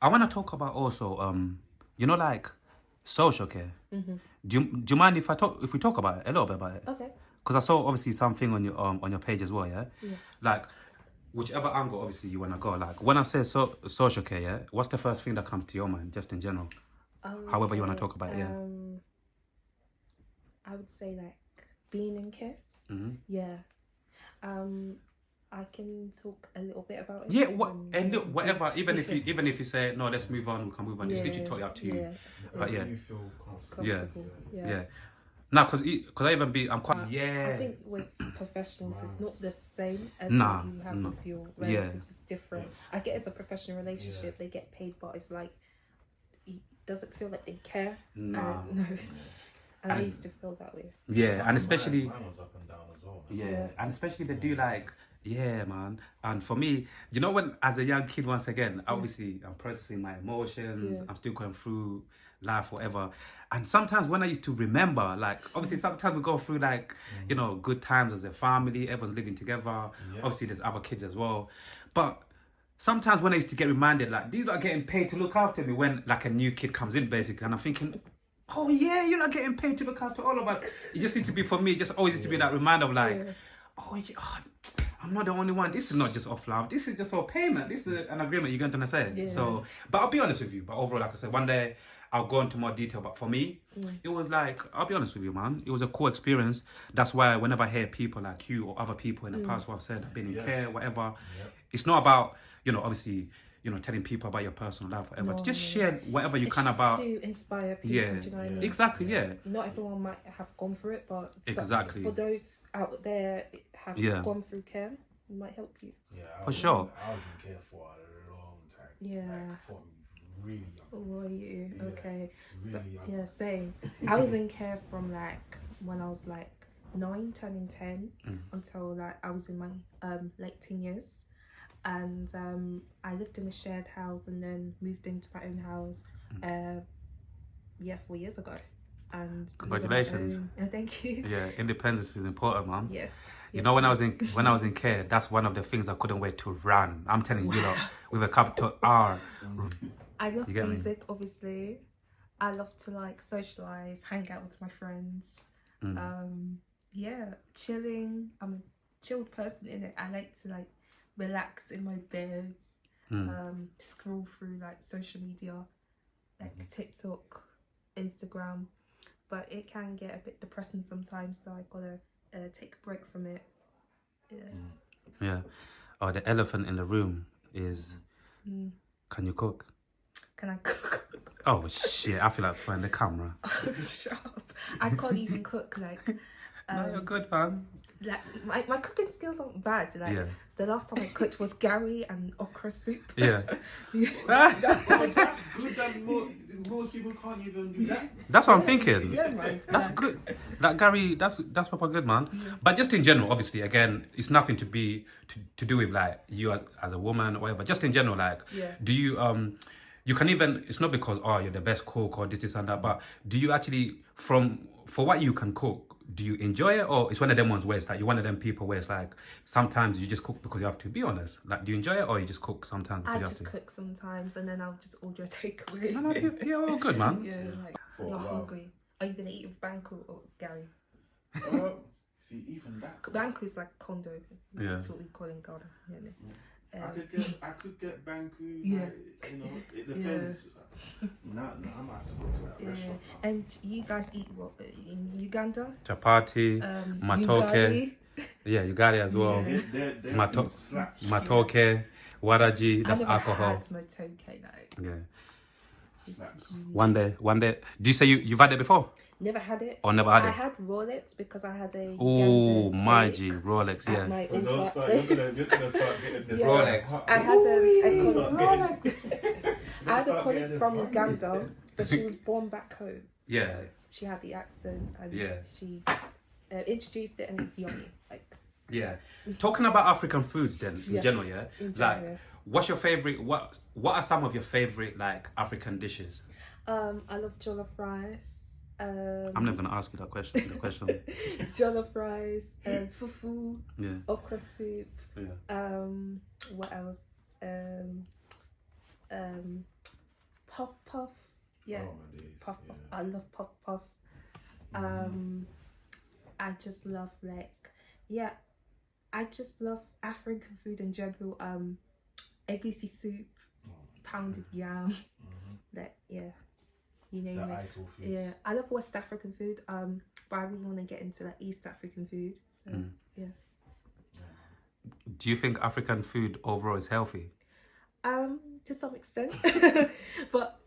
I want to talk about also, you know, like social care. Do you mind if we talk about it a little bit about it? Okay. Because I saw obviously something on your page as well, yeah. Yeah. Like, whichever angle obviously you wanna go. Like when I say social care, yeah, what's the first thing that comes to your mind, just in general? However you wanna Okay. talk about it, yeah. I would say like being in care. Mm-hmm. Yeah. I can talk a little bit about it. Yeah, whatever. Deep. Even if you say no, let's move on. We can move on. It's literally totally up to you. But yeah, You feel comfortable. Comfortable. yeah. No, because I even be, I'm quite. I think with professionals, it's not the same as Nah, what you have no. with your Yeah. relatives. It's different. I get it's a professional relationship. They get paid, but it's like it doesn't feel like they care. Nah. No. And I used to feel that way. Yeah, and especially. Mine was up and down as well. Yeah, and especially they do like, yeah, man. And for me, you know, when as a young kid, once again, obviously I'm processing my emotions. Yeah. I'm still going through life, whatever. And sometimes when I used to remember, like, obviously sometimes we go through like, you know, good times as a family. Everyone's living together. Yeah. Obviously, there's other kids as well. But sometimes when I used to get reminded, like, these are getting paid to look after me when like a new kid comes in, basically, and I'm thinking, oh yeah, you're not getting paid to look after all of us. It just needs to be, for me, just always needs to be that reminder of like, oh yeah, I'm not the only one. This is not just off love. This is just all payment. This is an agreement. You're going to say. Yeah. So, but I'll be honest with you. But overall, like I said, one day I'll go into more detail. But for me, it was like, I'll be honest with you, man. It was a cool experience. That's why whenever I hear people like you or other people in the past who have said I've been in care, whatever, it's not about, you know, obviously, you know, telling people about your personal life, whatever. No, just no. share whatever you It's can just about. to inspire people. Yeah, Do you know what I mean? exactly. Yeah, Not everyone might have gone through it, but exactly. for those out there have gone through care, it might help you. Yeah, For sure. I was in care for a long time. Yeah. Like, from really young. Were you? Yeah, Okay. really So, young. yeah, same. I was in care from like when I was like 9, turning 10, until like I was in my late teen years. And I lived in a shared house and then moved into my own house 4 years ago. And Congratulations. Thank you. Yeah, independence is important, man. Yes. You know, when I was in care, that's one of the things I couldn't wait to run. I'm telling you, lot, with a capital R. I love You get me? music, obviously. I love to like socialize, hang out with my friends. Yeah, chilling. I'm a chilled person in it. I like to like relax in my bed, scroll through like social media, like TikTok, Instagram, but it can get a bit depressing sometimes, so I gotta take a break from it. Yeah. Oh, the elephant in the room is, can you cook? Can I cook? Oh shit! I feel like throwing the camera. Shut up. I can't even cook. Like, No, you're good, man. like my cooking skills aren't bad. Like the last time I cooked was Gary and okra soup. Yeah. That's good that most people can't even do that. That's what I'm thinking. Yeah, man. That's good. That Gary, that's proper good, man. But just in general, obviously, again, it's nothing to do with like you as a woman or whatever. Just in general, like, do you you can even, it's not because you're the best cook or this and that, but do you actually for what you can cook, do you enjoy it, or it's one of them ones where it's like you're one of them people where it's like sometimes you just cook because you have to? Be honest, like, do you enjoy it, or you just cook sometimes because I you have just to? cook sometimes, and then I'll just order a takeaway. No, you're all good, man. Yeah, like you're hungry. Are you gonna eat with Banku or Gary? See, even that. Banku is like condo. Yeah. That's what we call in Ghana. I could get Banku. Yeah. Like, you know, it depends. Nah, I might have to go to that restaurant now. And you guys eat what in Uganda? Chapati, matoke. Ugali. Yeah, you got it as well. Their Mato- food slaps. Matoke, waraji, that's I never alcohol. had matoke, like. Yeah. Slaps. One day. Do you say you've had it before? Never had it. Or never had I it? had Rolex because I had a Oh, Ugandan my cake G, Rolex, at yeah. my But old don't start, workplace. you're gonna start getting this. Rolex. I had a Start colleague, getting- I had a start colleague getting from this Uganda, but she was born back home. Yeah. She had the accent, and Yeah. she introduced it, and it's yummy. Like, Yeah. Talking about African foods then, in general, yeah? In Like, general. what's your favorite, what are some of your favorite, like, African dishes? I love jollof rice. I'm never gonna ask you that question. Jollof rice, fufu, Yeah. okra soup. Yeah. What else? Puff Puff. Yeah, Oh my days. Puff Puff. Yeah. I love Puff Puff. I just love I just love African food in general. Egusi soup, pounded yam. You name The it. idol foods. Yeah, I love West African food. But I really want to get into like East African food. So yeah. Do you think African food overall is healthy? To some extent, but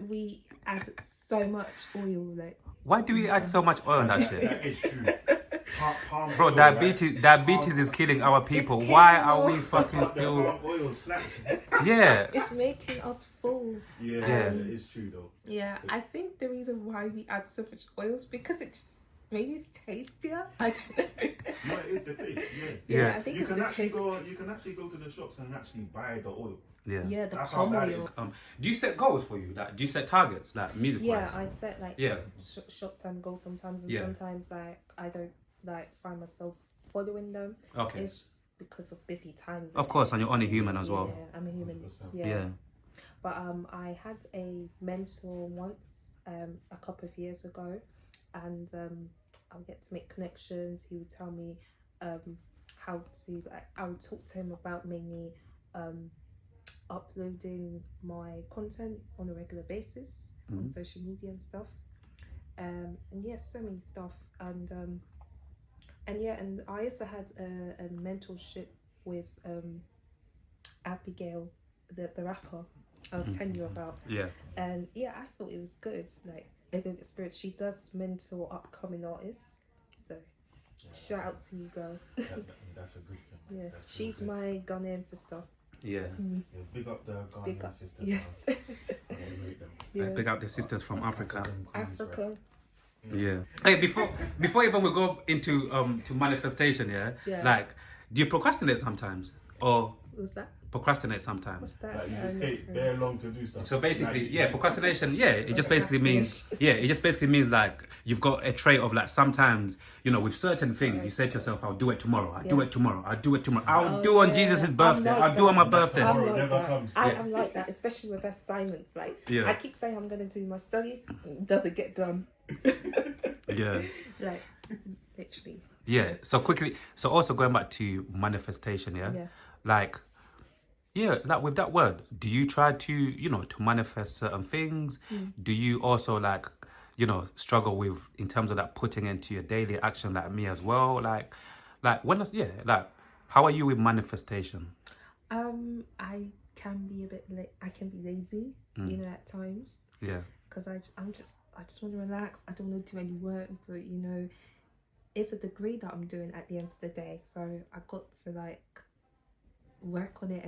we add so much oil. Like, Why do we add so much oil on that shit? That is true. Palm Bro, oil, diabetes is killing our people. killing Why are we us. fucking Palm still? oil slaps. Yeah. It's making us full. Yeah, it is true though. Yeah, I think the reason why we add so much oil is because it just maybe it's tastier. I don't know. No, it is the taste. Yeah. I think You it's can the actually taste. go. You can actually go to the shops and actually buy the oil. Yeah. Yeah, the That's palm how bad it oil. is. Do you set goals for you? Like, do you set targets, like music Yeah, wise? I set like Yeah. short-term goals sometimes, and Yeah. sometimes like I don't like find myself following them. Okay. It's just because of busy times. Of course, and you're only human as well. Yeah, I'm a human. 100%. Yeah. But I had a mentor once, a couple of years ago, and I'll get to make connections. He would tell me how to I would talk to him about mainly uploading my content on a regular basis on social media and stuff. And yeah, so many stuff. And I also had a mentorship with Abigail, the rapper I was telling you about. Yeah. And yeah, I thought it was good. Like a good experience. She does mentor upcoming artists. So shout out to you, girl. That's a good thing. Yeah, That's she's really good. my Ghanaian sister. Yeah. Yeah, big up the Ghanaian Big up. sisters. Yes. Man. I really rate them. Yeah. Pick out the sisters from Africa. African queens, right? Africa. Yeah. Hey, before even we go into to manifestation, Yeah. like, do you procrastinate sometimes, or What's that? procrastinate sometimes? What's that? Like you just take very long to do stuff. So basically, Like, yeah, procrastination. Yeah, it just basically means like you've got a trait of like sometimes with certain things you say to yourself, "I'll do it tomorrow. I'll do it tomorrow. I'll do it tomorrow. I'll do on Jesus' birthday. like I'll do on my that. birthday." Tomorrow I'm like never that. comes. I'm like that, especially with assignments. Like Yeah. I keep saying I'm gonna do my studies, it doesn't get done. Yeah. Like literally. Yeah. So quickly. So also going back to manifestation. Yeah. Yeah. Like with that word, do you try to to manifest certain things? Do you also like struggle with in terms of that putting into your daily action, like me as well? Like when how are you with manifestation? I can be a bit I can be lazy, at times. Yeah. Because I just want to relax. I don't want to do any work, but it's a degree that I'm doing at the end of the day. So I got to like work on it,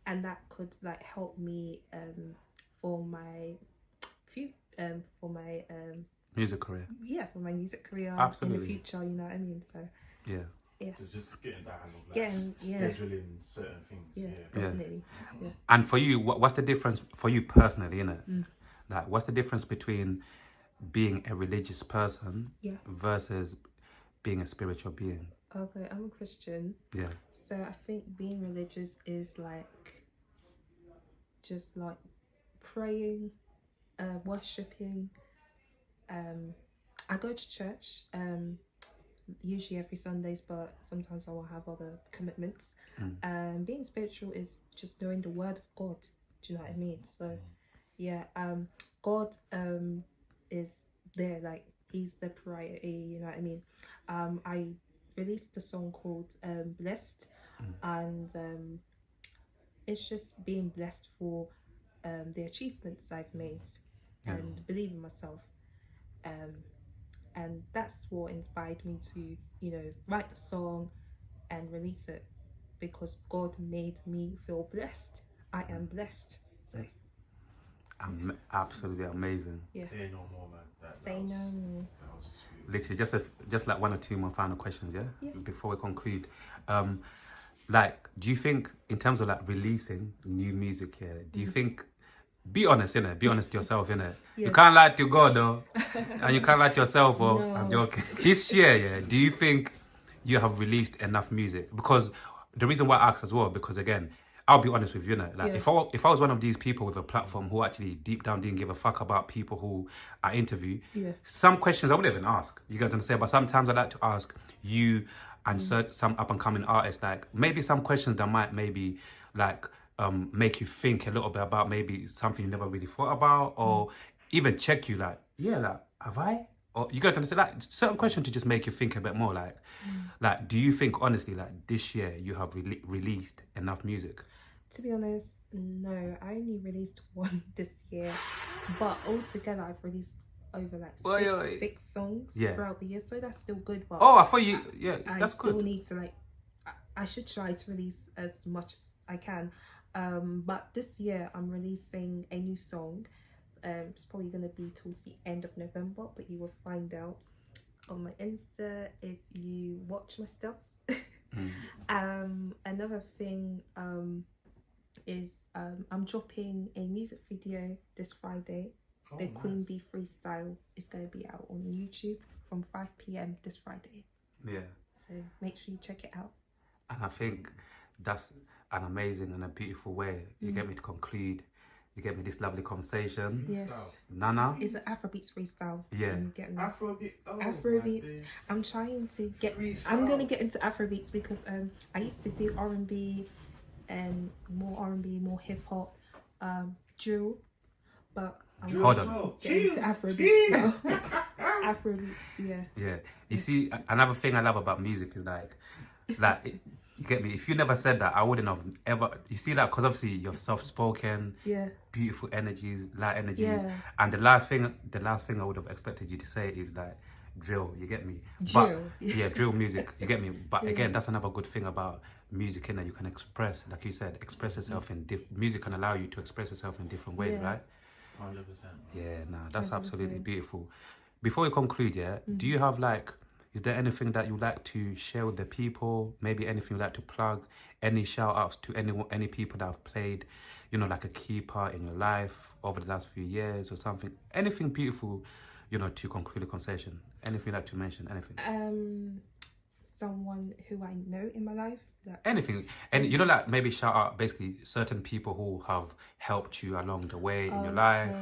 and that could like help me for my Music career. for my music career Absolutely. in the future. You know what I mean? So Yeah. So just getting that hand of like Getting- scheduling certain things. yeah, Yeah. definitely. Yeah. And for you, what's the difference for you personally, innit? Like, what's the difference between being a religious person versus being a spiritual being? Okay, I'm a Christian. Yeah. So I think being religious is like just like praying, worshipping. I go to church usually every Sundays, but sometimes I will have other commitments. Being spiritual is just knowing the word of God. Do you know what I mean? So yeah, God is there, like he's the priority, you know what I mean? I released a song called Blessed, and it's just being blessed for the achievements I've made and believe in myself, and that's what inspired me to write the song and release it, because God made me feel blessed. I am blessed. So Absolutely amazing. yeah. Say no more, man. Say no more. That was sweet. Literally, just like one or two more final questions, Yeah. before we conclude. Like, do you think in terms of like releasing new music here, do you think, be honest, innit? Be honest to yourself, innit? You Yeah. can't lie to God, though, and you can't lie to yourself, or No. I'm joking. This year, do you think you have released enough music? Because the reason why I asked as well, because again, I'll be honest with you, know, like Yeah. if I was one of these people with a platform who actually deep down didn't give a fuck about people who I interview, Yeah. some questions I wouldn't even ask. You guys understand? But sometimes I like to ask you and some up and coming artists, like maybe some questions that might maybe like make you think a little bit about maybe something you never really thought about, or even check you like, yeah, like have I? Or you got to understand, like certain questions to just make you think a bit more. Like, do you think honestly, like this year you have released enough music? To be honest, no. I only released one this year, but altogether I've released over like six songs throughout the year, so that's still good. But Oh, I thought you, yeah, that's I still good. need to like, I should try to release as much as I can. But this year I'm releasing a new song. It's probably gonna be towards the end of November, but you will find out on my Insta if you watch my stuff. Another thing is I'm dropping a music video this Friday. The nice. Queen Bee Freestyle is going to be out on YouTube from 5 p.m. this Friday. Yeah. So make sure you check it out. And I think that's an amazing and a beautiful way. You get me to conclude. You get me this lovely conversation. Yes. Nana? It's an Afrobeats freestyle. Yeah. Afrobeat. Oh, Afrobeats. I'm trying to get. Freestyle. I'm gonna get into Afrobeats because I used to do R&B and more R&B, more hip hop, drill, but I'm Hold on. getting into Afrobeats now. Afrobeats, yeah. Yeah. You see, another thing I love about music is you get me? If you never said that, I wouldn't have ever. You see that because obviously you're soft-spoken, Yeah. beautiful energies, light energies, Yeah. and the last thing I would have expected you to say is like drill. You get me? Drill. But yeah, drill music. You get me? But again, that's another good thing about music, in that you can express, like you said, express yourself in music can allow you to express yourself in different ways, right? 100%. Yeah, nah, that's 100%. absolutely beautiful. Before we conclude, do you have like, is there anything that you'd like to share with the people? Maybe anything you'd like to plug? Any shout outs to any people that have played, you know, like a key part in your life over the last few years or something? Anything beautiful, you know, to conclude the conversation? Anything you'd like to mention? Anything? Someone who I know in my life. Anything. And you know, like maybe shout out basically certain people who have helped you along the way in your life.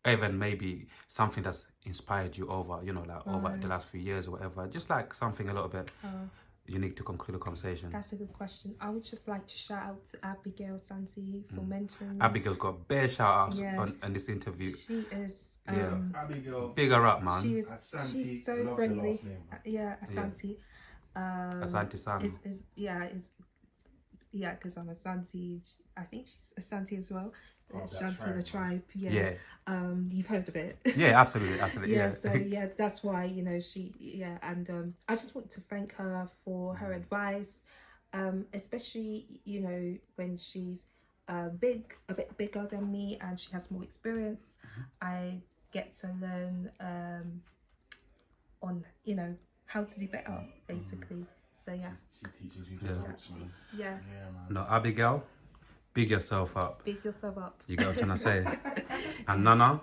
Even maybe something that's inspired you over, you know, like over the last few years or whatever. Just like something a little bit unique to conclude the conversation. That's a good question. I would just like to shout out to Abigail Santi for mentoring me. Abigail's got bare shout outs on this interview. She is Abigail. Bigger up, man. She's so friendly. Asante. Asante San. Because I'm Asante. I think she's Asante as well. Ashanti the tribe. Yeah. You've heard of it. Yeah, absolutely. Yeah. So yeah, that's why she. Yeah, and I just want to thank her for her advice, especially when she's a bit bigger than me and she has more experience. I get to learn on how to do better, basically. So yeah. She teaches you the ropes, man. Yeah. Yeah, man. No, Abigail, big yourself up. Big yourself up. You get what I'm trying to say? And Nana,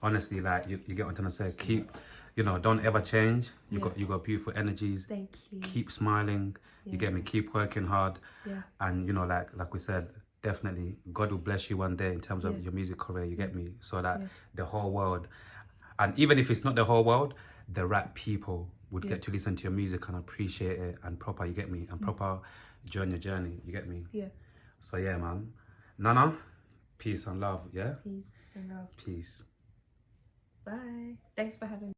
honestly, like you get what I'm trying to say. Keep, don't ever change. You got beautiful energies. Thank you. Keep smiling. You get me? Keep working hard. Yeah. And like we said, definitely God will bless you one day in terms of your music career. You get me? So that the whole world, and even if it's not the whole world, the right people would get to listen to your music and appreciate it and proper, you get me? And proper join your journey, you get me? Yeah. So yeah, man. Nana, peace and love, yeah? Peace and love. Peace. Bye. Thanks for having me.